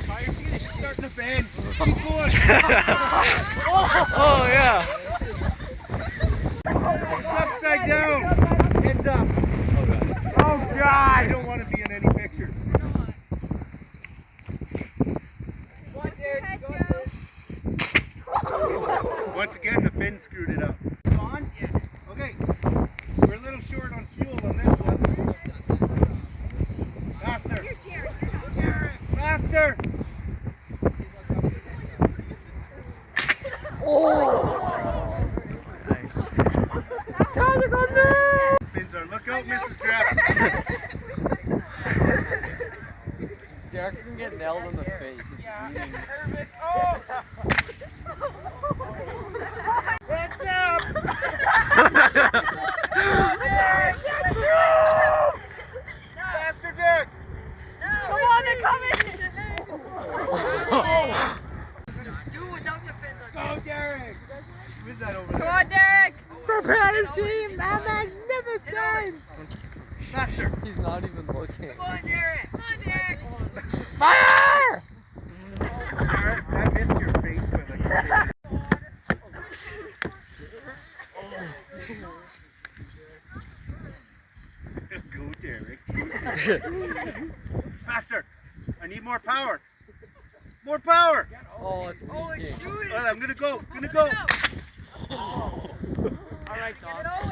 Fire seat is starting to bend. Keep going. Oh yeah. Upside down. Heads up. Oh God. I don't want to be in any picture. Once again, the fin screwed it up. On? Yeah. Okay. We're a little short on fuel on this one. Faster. Faster. Fins are. Look out, Mrs. Draft. Derek's gonna get nailed in the face. It's bleeding. Heads up. Faster, Derek. Come on, they're coming! Do it without the fins on. Go, Derek. Who is that over there? Come on, Derek! Prepare his team. Have magnificence. Faster. He's not even looking. Come on, Derek. Come on, Derek! Fire! I missed your face when I Go, Derek. Faster. I need more power. More power. Oh, it's Oh, it's leaking. shooting. All right, I'm gonna go. Gonna go. All right, Dom.